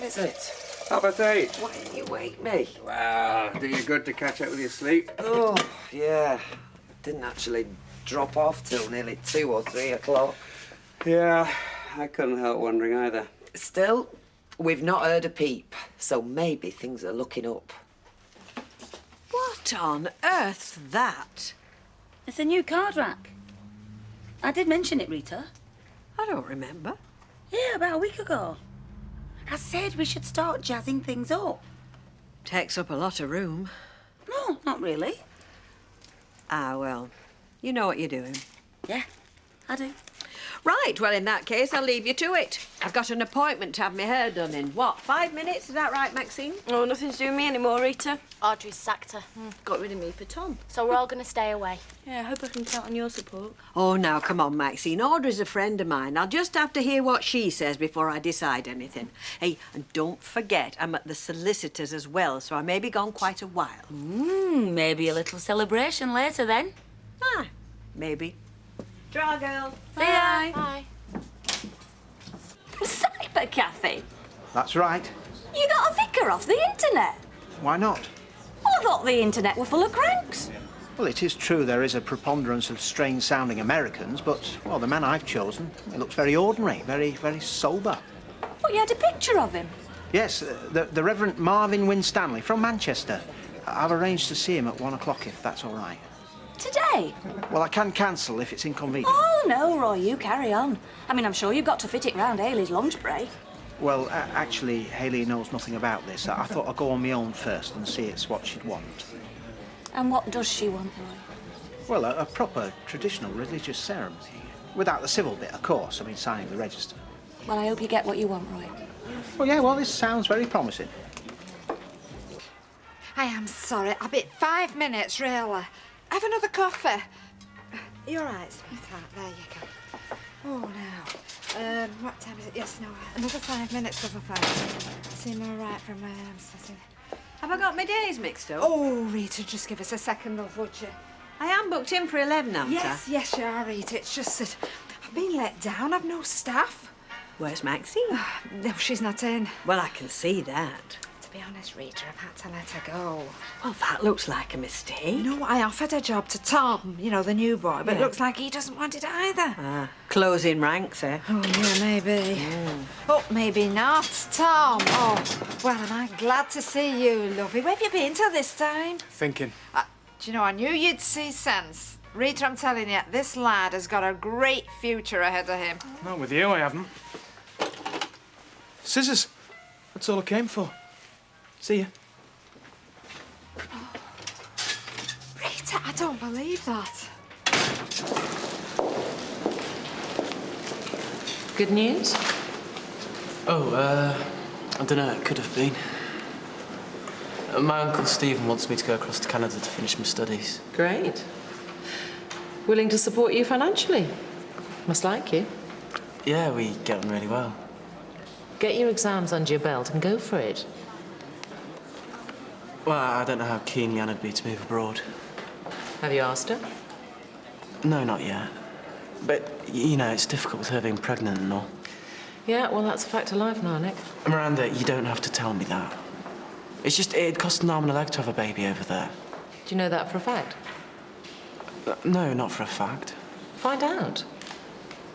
time is it? 8:30. Why didn't you wake me? Well, do you good to catch up with your sleep? Oh, yeah. Didn't actually drop off till nearly 2 or 3 o'clock. Yeah, I couldn't help wondering either. Still, we've not heard a peep, so maybe things are looking up. What on earth's that? It's a new card rack. I did mention it, Rita. I don't remember. Yeah, about a week ago. I said we should start jazzing things up. Takes up a lot of room. No, not really. Ah, well, you know what you're doing. Yeah, I do. Right, well, in that case, I'll leave you to it. I've got an appointment to have my hair done in, what, 5 minutes? Is that right, Maxine? Oh, nothing to do with me anymore, Rita. Audrey's sacked her. Got rid of me for Tom. So we're all going to stay away. Yeah, I hope I can count on your support. Oh, now, come on, Maxine. Audrey's a friend of mine. I'll just have to hear what she says before I decide anything. Hey, and don't forget, I'm at the solicitor's as well, so I may be gone quite a while. Maybe a little celebration later then. Ah, maybe. Draw, girl. See ya. Bye. Cyber Cafe? That's right. You got a vicar off the internet? Why not? I thought the internet were full of cranks. Well, it is true there is a preponderance of strange-sounding Americans, but, well, the man I've chosen, he looks very ordinary, very sober. But you had a picture of him. Yes, the Reverend Marvin Winstanley from Manchester. I've arranged to see him at 1 o'clock, if that's all right. Today? Well, I can cancel if it's inconvenient. Oh, no, Roy, you carry on. I mean, I'm sure you've got to fit it round Hayley's lunch break. Well, actually, Hayley knows nothing about this. I thought I'd go on my own first and see it's what she'd want. And what does she want, Roy? Well, a proper traditional religious ceremony. Without the civil bit, of course. I mean, signing the register. Well, I hope you get what you want, Roy. Well, yeah, well, this sounds very promising. I am sorry. I'll be 5 minutes, really. Have another coffee. You're right, sweetheart. There you go. Oh, now. What time is it? Yes, no. Another 5 minutes, love affair. Seem all right from where I am sitting. Have I got my days mixed up? Oh, Rita, just give us a second, love, would you? I am booked in for 11, aren't Yes, yes, you are, Rita. It's just that I've been let down. I've no staff. Where's Maxine? No, she's not in. Well, I can see that. To be honest, Rita, I've had to let her go. Well, that looks like a mistake. No, I offered a job to Tom, you know, the new boy, but it Yeah. looks like he doesn't want it either. Ah, closing ranks, eh? Oh, yeah, maybe. Oh, maybe not, Tom. Oh, well, am I glad to see you, lovey. Where have you been till this time? Thinking. Do you know, I knew you'd see sense. Rita, I'm telling you, this lad has got a great future ahead of him. Not with you, I haven't. Scissors. That's all I came for. See ya. Rita, I don't believe that. Good news? Oh, I don't know, it could have been. My Uncle Stephen wants me to go across to Canada to finish my studies. Great. Willing to support you financially. Must like you. Yeah, we get on really well. Get your exams under your belt and go for it. Well, I don't know how keen Leanne would be to move abroad. Have you asked her? No, not yet. But, you know, it's difficult with her being pregnant and all. Yeah, well, that's a fact of life now, Nick. Miranda, you don't have to tell me that. It's just, it'd cost an arm and a leg to have a baby over there. Do you know that for a fact? No, not for a fact. Find out.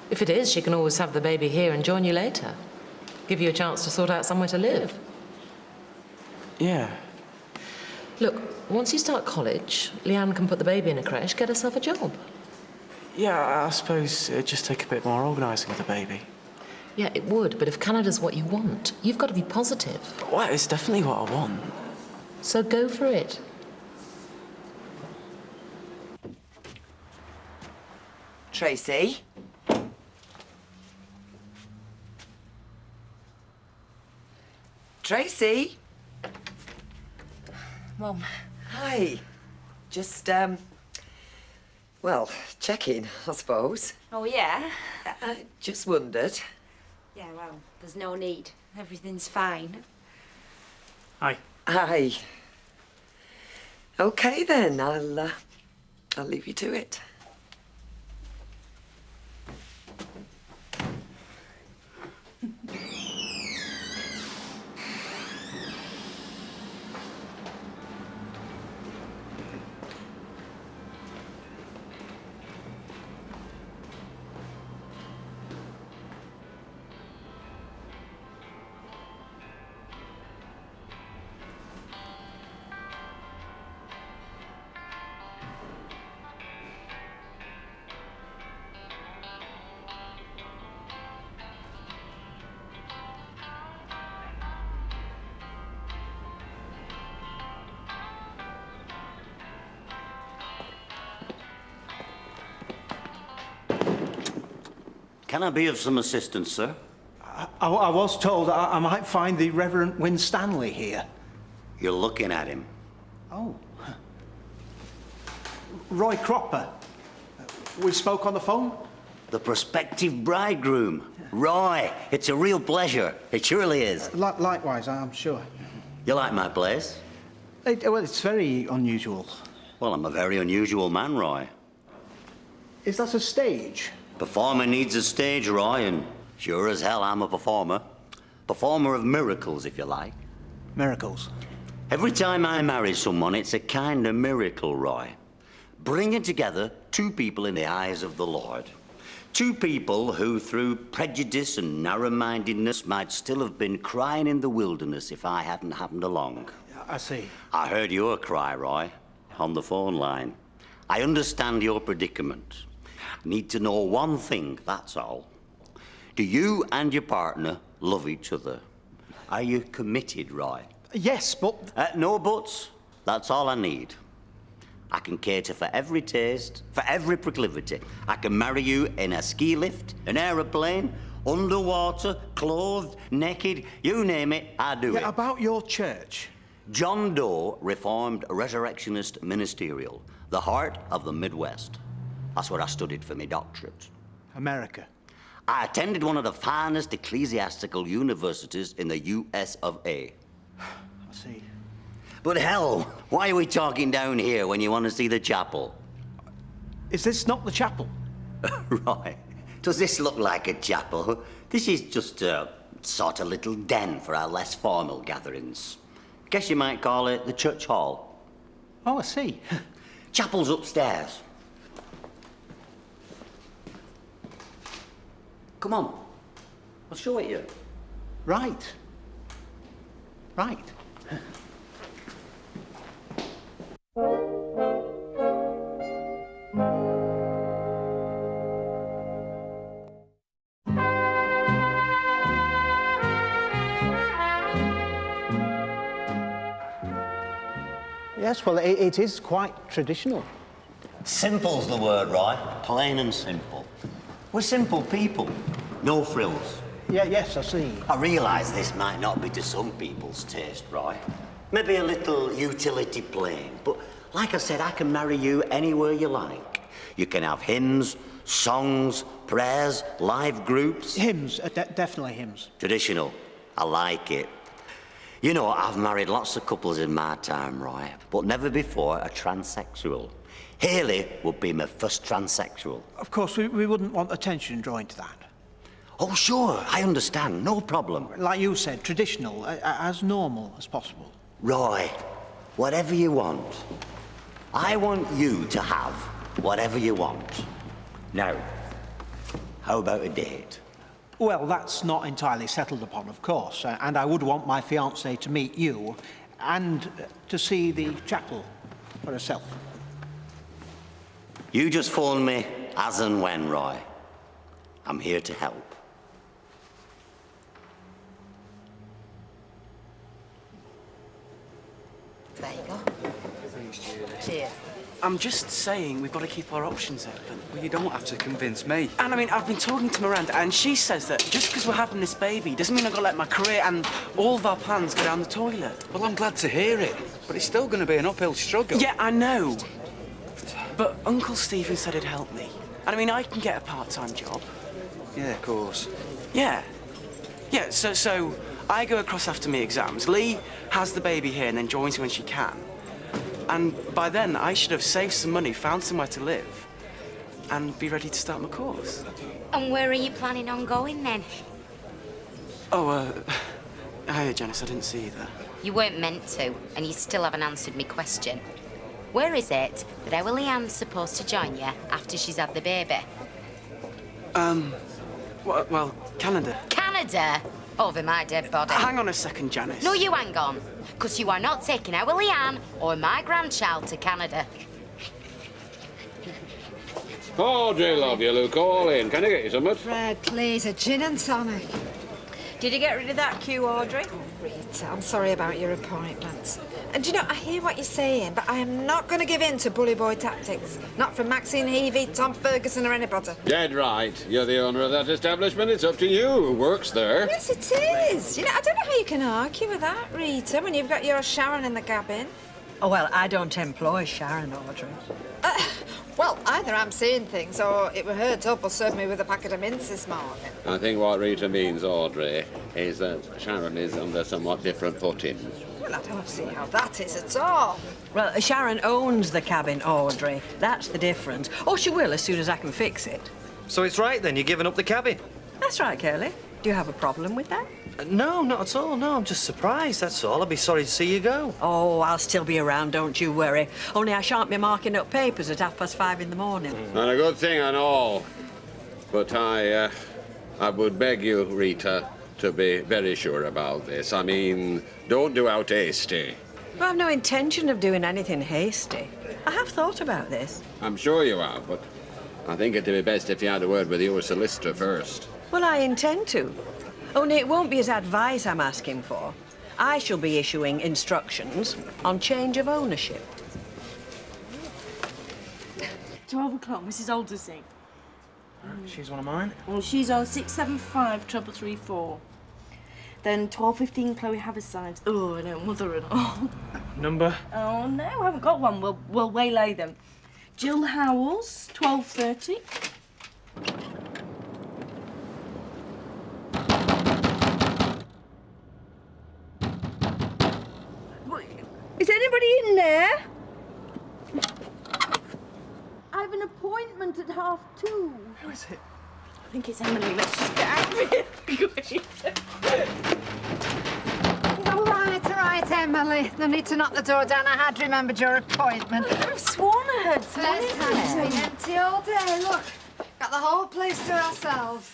If it is, she can always have the baby here and join you later. Give you a chance to sort out somewhere to live. Yeah. Look, once you start college, Leanne can put the baby in a creche, get herself a job. Yeah, I suppose it'd just take a bit more organising with the baby. Yeah, it would, but if Canada's what you want, you've got to be positive. Well, it's definitely what I want. So go for it. Tracy? Tracy? Mum. Hi. Just, well, checking, I suppose. Oh, yeah? I just wondered. Yeah, well, there's no need. Everything's fine. Hi. Hi. OK, then. I'll leave you to it. Can I be of some assistance, sir? I was told I might find the Reverend Winstanley here. You're looking at him. Oh. Roy Cropper. We spoke on the phone? The prospective bridegroom. Roy, it's a real pleasure. It surely is. Likewise, I'm sure. You like my place? Well, it's very unusual. Well, I'm a very unusual man, Roy. Is that a stage? Performer needs a stage, Roy, and sure as hell I'm a performer. Performer of miracles, if you like. Miracles? Every time I marry someone, it's a kind of miracle, Roy. Bringing together two people in the eyes of the Lord. Two people who, through prejudice and narrow-mindedness, might still have been crying in the wilderness if I hadn't happened along. I see. I heard your cry, Roy, on the phone line. I understand your predicament. Need to know one thing, that's all. Do you and your partner love each other? Are you committed, Roy? Yes, but... No buts. That's all I need. I can cater for every taste, for every proclivity. I can marry you in a ski lift, an aeroplane, underwater, clothed, naked, you name it, I do it. About your church. John Doe Reformed Resurrectionist Ministerial, the heart of the Midwest. That's where I studied for my doctorate. America. I attended one of the finest ecclesiastical universities in the US of A. I see. But hell, why are we talking down here when you want to see the chapel? Is this not the chapel? Right. Does this look like a chapel? This is just a sort of little den for our less formal gatherings. Guess you might call it the church hall. Oh, I see. Chapel's upstairs. Come on. I'll show it you. Right. Right. Yes, well, it is quite traditional. Simple's the word, right? Plain and simple. We're simple people. No frills. Yes, I see. I realise this might not be to some people's taste, right? Maybe a little utility plain, but like I said, I can marry you anywhere you like. You can have hymns, songs, prayers, live groups. Hymns, definitely hymns. Traditional. I like it. You know, I've married lots of couples in my time, Roy, but never before a transsexual. Haley would be my first transsexual. Of course, we wouldn't want attention drawn to that. Oh, sure, I understand, no problem. Like you said, traditional, as normal as possible. Roy, whatever you want. I want you to have whatever you want. Now, how about a date? Well, that's not entirely settled upon, of course, and I would want my fiancée to meet you and to see the chapel for herself. You just phone me as and when, Roy. I'm here to help. There you go. Cheers. I'm just saying we've got to keep our options open. Well, you don't have to convince me. And I mean, I've been talking to Miranda, and she says that just because we're having this baby doesn't mean I've got to let my career and all of our plans go down the toilet. Well, I'm glad to hear it, but it's still going to be an uphill struggle. Yeah, I know. But Uncle Stephen said he'd help me. And I mean, I can get a part-time job. Yeah, of course. Yeah. Yeah, so I go across after my exams. Lee has the baby here and then joins me when she can. And by then, I should have saved some money, found somewhere to live, and be ready to start my course. And where are you planning on going then? Oh, hiya, Janice, I didn't see you there. You weren't meant to, and you still haven't answered me question. Where is it that our Leanne's supposed to join you after she's had the baby? Well, Canada. Canada? Over my dead body. Hang on a second, Janice. No, you hang on. Because you are not taking our Leanne or my grandchild to Canada. Audrey, love you, Luke, all in. Can I get you something? Fred, please, a gin and tonic. Did you get rid of that queue, Audrey? Rita, I'm sorry about your appointment. And do you know, I hear what you're saying, but I am not going to give in to bully boy tactics. Not from Maxine Heavey, Tom Ferguson or anybody. Dead right. You're the owner of that establishment. It's up to you who works there. Yes, it is. You know, I don't know how you can argue with that, Rita, when you've got your Sharon in the cabin. Oh, well, I don't employ Sharon, Audrey. Well, either I'm seeing things or it were her double served me with a packet of mints this morning. I think what Rita means, Audrey, is that Sharon is under somewhat different footing. Well, I don't see how that is at all. Well, Sharon owns the cabin, Audrey. That's the difference. Or she will as soon as I can fix it. So it's right then, you're giving up the cabin? That's right, Curly. Do you have a problem with that? No, not at all. No, I'm just surprised, that's all. I'd be sorry to see you go. Oh, I'll still be around, don't you worry. Only I shan't be marking up papers at 5:30 in the morning. Not a good thing and all. But I would beg you, Rita, to be very sure about this. I mean, don't do out hasty. Well, I've no intention of doing anything hasty. I have thought about this. I'm sure you have, but I think it'd be best if you had a word with your solicitor first. Well, I intend to. Only it won't be as advice I'm asking for. I shall be issuing instructions on change of ownership. 12 o'clock, Mrs. Aldersey. She's one of mine. Well, she's on 675-334. Then 12:15, Chloe Haverside. Oh, no, mother-in-law. Number? Oh, no, I haven't got one. We'll waylay them. Jill Howells, 12:30. Is anybody in there? I have an appointment at 2:30. Who is it? I think it's Emily. Let's just get out of here. All right, Emily. No need to knock the door down. I had remembered your appointment. I've sworn I heard First time it's been empty all day. Look, got the whole place to ourselves.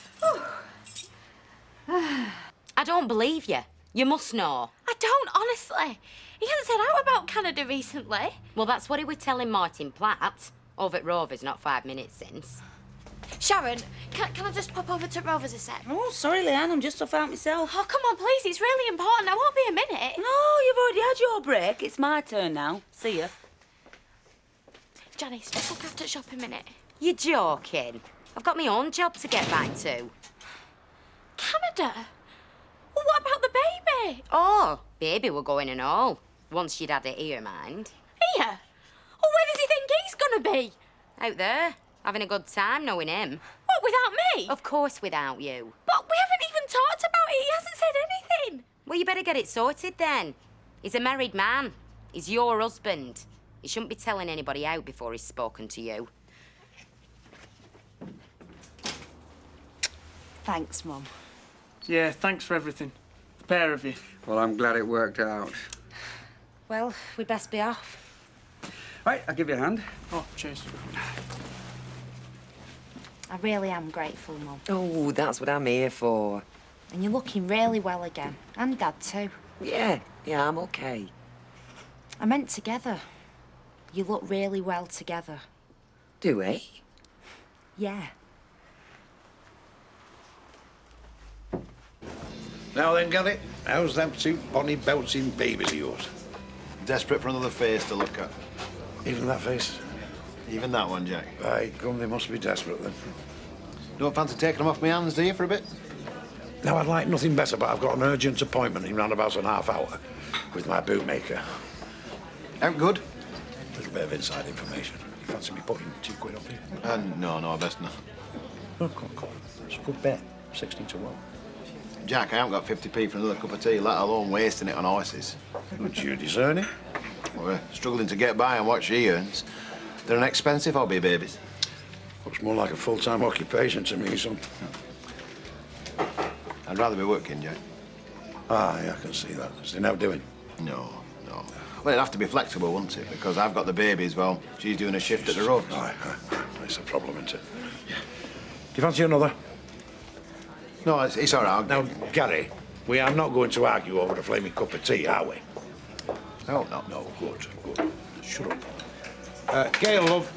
I don't believe you. You must know. I don't, honestly. He hasn't said out about Canada recently. Well, that's what he was telling Martin Platt over at Rovers not 5 minutes since. Sharon, can I just pop over to Rovers a sec? Oh, sorry, Leanne. I'm just off out myself. Oh, come on, please. It's really important. I won't be a minute. No, you've already had your break. It's my turn now. See ya. Janice, just look after shop a minute. You're joking. I've got my own job to get back to. Canada? Well, what about the baby? Oh, baby were going and all. Once you'd had it here, mind. Here? Well, where does he think he's gonna be? Out there, having a good time knowing him. What, without me? Of course without you. But we haven't even talked about it. He hasn't said anything. Well, you better get it sorted then. He's a married man. He's your husband. He shouldn't be telling anybody out before he's spoken to you. Thanks, Mum. Yeah, thanks for everything. The pair of you. Well, I'm glad it worked out. Well, we best be off. Right, I'll give you a hand. Oh, cheers. I really am grateful, Mum. Oh, that's what I'm here for. And you're looking really well again. And Dad, too. Yeah, I'm okay. I meant together. You look really well together. Do we? Yeah. Now then, Gary, how's them two bonny bouncing babies of yours? Desperate for another face to look at. Even that face? Even that one, Jack. Aye, come, they must be desperate then. Don't fancy taking them off my hands, do you, for a bit? Now, I'd like nothing better, but I've got an urgent appointment in round about an half hour with my bootmaker. Out good? A little bit of inside information. You fancy me putting £2 off you? No, best not. Oh, come. It's a good bet. 16 to 1. Jack, I haven't got 50p for another cup of tea, let alone wasting it on horses. Would you discern it? We're struggling to get by on what she earns. They're an expensive hobby, babies. Looks more like a full-time occupation to me, son. I'd rather be working, Jack. Aye, I can see that. Is they now doing? No. Well, it'd have to be flexible, wouldn't it? Because I've got the babies, well, she's doing a shift at the road. Aye. It's a problem, isn't it? Do you fancy another? No, it's all right. Now, Gary, we are not going to argue over a flaming cup of tea, are we? No, no. No, good. Shut up. Gail, love,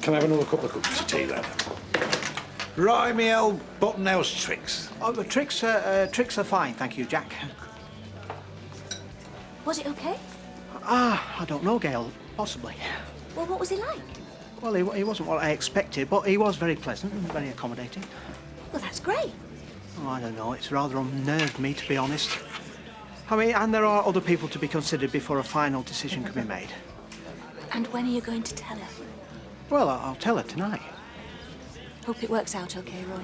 can I have another couple of cups of tea, then? Right, me old buttonhouse tricks. Oh, the tricks are fine, thank you, Jack. Was it okay? I don't know, Gail. Possibly. Well, what was he like? Well, he wasn't what I expected, but he was very pleasant and very accommodating. Well, that's great. Oh, I don't know. It's rather unnerved me, to be honest. I mean, and there are other people to be considered before a final decision can be made. And when are you going to tell her? Well, I'll tell her tonight. Hope it works out okay, Roy.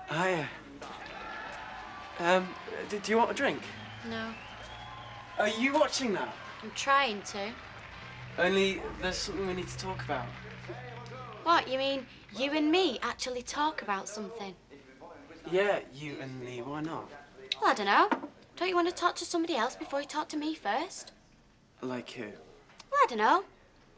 Hiya. Do you want a drink? No. Are you watching now? I'm trying to. Only there's something we need to talk about. What, you mean you and me actually talk about something? Yeah, you and me. Why not? Well, I don't know. Don't you want to talk to somebody else before you talk to me first? Like who? Well, I don't know.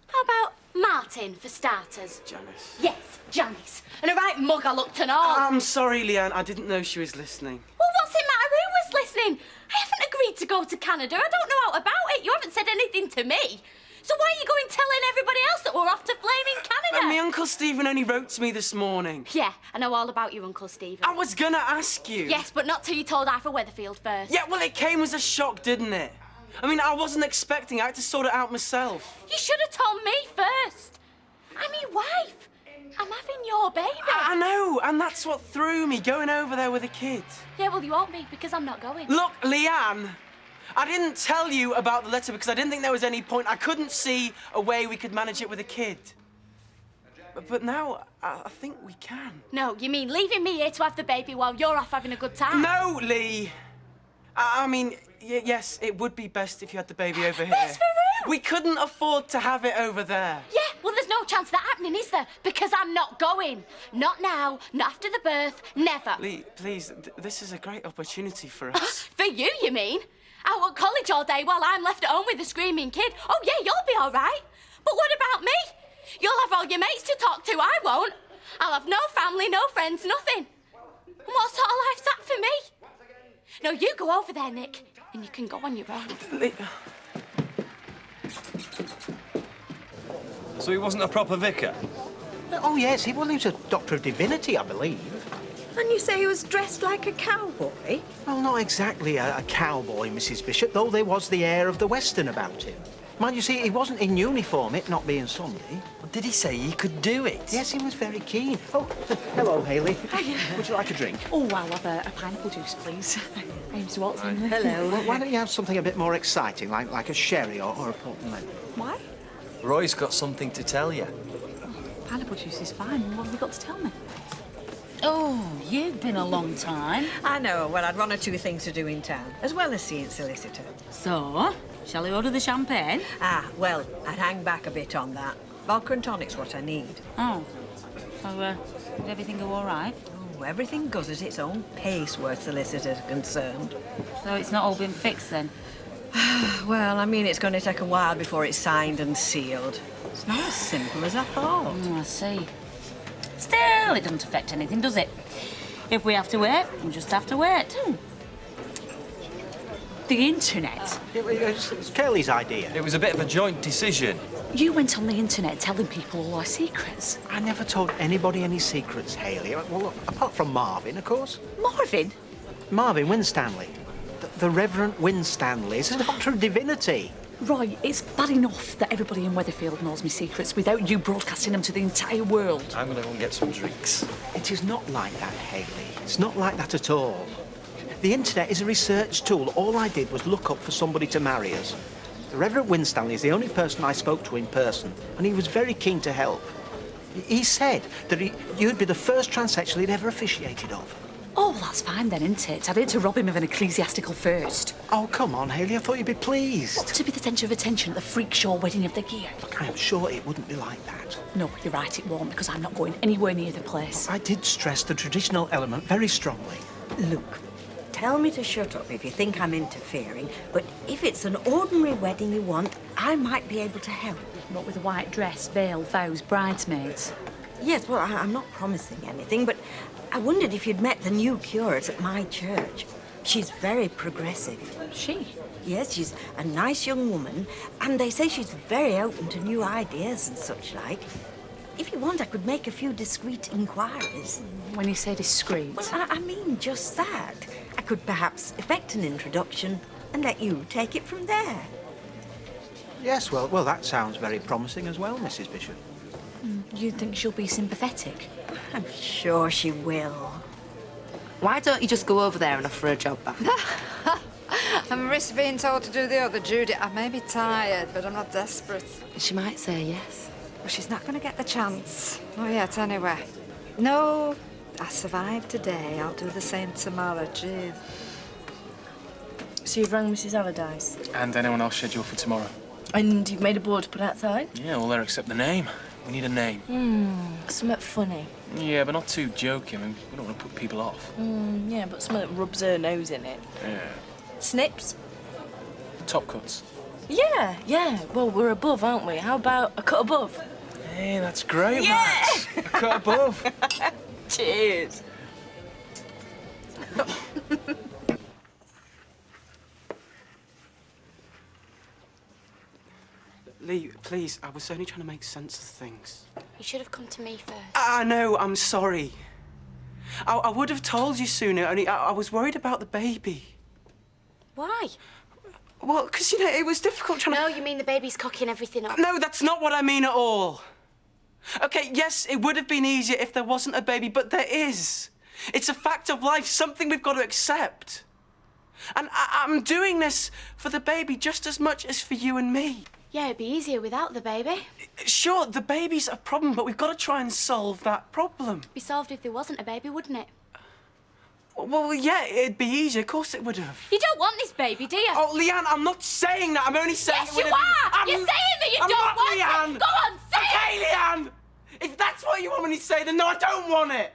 How about Martin, for starters? Janice. Yes, Janice. And a right mug I looked and all. I'm sorry, Leanne. I didn't know she was listening. Well, what's it matter who was listening? I haven't agreed to go to Canada. I don't know out about it. You haven't said anything to me. So why are you going telling everybody else that we're off to flaming Canada? My Uncle Stephen only wrote to me this morning. Yeah, I know all about you, Uncle Stephen. I was gonna ask you. Yes, but not till you told Arthur Weatherfield first. Yeah, well, it came as a shock, didn't it? I mean, I wasn't expecting. I had to sort it out myself. You should have told me first. I'm your wife. I'm having your baby. I know, and that's what threw me, going over there with a kid. Yeah, well, you won't be, because I'm not going. Look, Leanne, I didn't tell you about the letter because I didn't think there was any point. I couldn't see a way we could manage it with a kid. But now, I think we can. No, you mean leaving me here to have the baby while you're off having a good time? No, Lee. I mean, yes, it would be best if you had the baby over here. Best for real? We couldn't afford to have it over there. Yeah, well, there's no chance of that happening, is there? Because I'm not going. Not now, not after the birth, never. Lee, please, this is a great opportunity for us. For you mean? Out at college all day while I'm left at home with a screaming kid. Oh, yeah, you'll be all right. But what about me? You'll have all your mates to talk to, I won't. I'll have no family, no friends, nothing. And what sort of life's that for me? No, you go over there, Nick, and you can go on your own. So he wasn't a proper vicar? Oh, yes, he was a Doctor of Divinity, I believe. And you say he was dressed like a cowboy? Well, not exactly a cowboy, Mrs. Bishop, though there was the air of the Western about him. Mind you, see, he wasn't in uniform, it not being Sunday. Did he say he could do it? Yes, he was very keen. Oh, hello, Hayley. Hiya. Would you like a drink? Oh, I'll have a pineapple juice, please. Mr. Watson. Hello. Well, why don't you have something a bit more exciting, like a sherry or a port lemon? Why? Roy's got something to tell you. Pineapple juice is fine. What have you got to tell me? Oh, you've been a long time. I know. Well, I'd one or two things to do in town, as well as seeing solicitor. So, shall we order the champagne? Well, I'd hang back a bit on that. Vodka and tonic's what I need. Oh. So, did everything go all right? Oh, everything goes at its own pace where solicitors are concerned. So it's not all been fixed, then? Well, I mean, it's going to take a while before it's signed and sealed. It's not as simple as I thought. Oh, I see. Still, it doesn't affect anything, does it? If we have to wait, we just have to wait. The internet. It was Curly's idea. It was a bit of a joint decision. You went on the internet telling people all our secrets. I never told anybody any secrets, Hayley. Well, apart from Marvin, of course. Marvin? Marvin Winstanley. The Reverend Winstanley is a Doctor of Divinity. Right, it's bad enough that everybody in Weatherfield knows me secrets without you broadcasting them to the entire world. I'm going to go and get some drinks. It is not like that, Hayley. It's not like that at all. The internet is a research tool. All I did was look up for somebody to marry us. The Reverend Winstanley is the only person I spoke to in person, and he was very keen to help. He said that you'd be the first transsexual he'd ever officiated of. Oh, that's fine then, isn't it? I'd hate to rob him of an ecclesiastical first. Oh, come on, Hayley, I thought you'd be pleased. What, to be the centre of attention at the freak show wedding of the year? Look, I am sure it wouldn't be like that. No, you're right, it won't, because I'm not going anywhere near the place. I did stress the traditional element very strongly. Look, tell me to shut up if you think I'm interfering, but if it's an ordinary wedding you want, I might be able to help. What with a white dress, veil, vows, bridesmaids? Yes, well, I'm not promising anything, but I wondered if you'd met the new curate at my church. She's very progressive. She? Yes, she's a nice young woman, and they say she's very open to new ideas and such like. If you want, I could make a few discreet inquiries. When you say discreet? Well, I mean just that. I could perhaps effect an introduction and let you take it from there. Yes, well, that sounds very promising as well, Mrs. Bishop. You think she'll be sympathetic? I'm sure she will. Why don't you just go over there and offer her a job back? I'm risk being told to do the other duty. I may be tired, but I'm not desperate. She might say yes. Well, she's not going to get the chance. Not yet, anyway. No, I survived today. I'll do the same tomorrow. Cheers. So you've rang Mrs. Allardyce? And anyone else scheduled for tomorrow? And you've made a board to put outside? Yeah, all there except the name. We need a name. Something funny. Yeah, but not too jokey. I mean, we don't want to put people off. Yeah, but something that rubs her nose in it. Yeah. Snips? Top cuts. Yeah. Well, we're above, aren't we? How about a cut above? Hey, that's great, Yeah! Max. A cut above. Cheers. Lee, please, I was only trying to make sense of things. You should have come to me first. I know, I'm sorry. I would have told you sooner, only I was worried about the baby. Why? Well, because, you know, it was difficult trying to... No, you mean the baby's cocking everything up. No, that's not what I mean at all. OK, yes, it would have been easier if there wasn't a baby, but there is. It's a fact of life, something we've got to accept. And I'm doing this for the baby just as much as for you and me. Yeah, it'd be easier without the baby. Sure, the baby's a problem, but we've got to try and solve that problem. It'd be solved if there wasn't a baby, wouldn't it? Well, yeah, it'd be easier. Of course it would have. You don't want this baby, do you? Oh, Leanne, I'm not saying that. I'm only saying yes, it would you have are! been... You're saying that you I'm don't not want Leanne. it! Go on, say okay, it! Leanne! If that's what you want me to say, then no, I don't want it!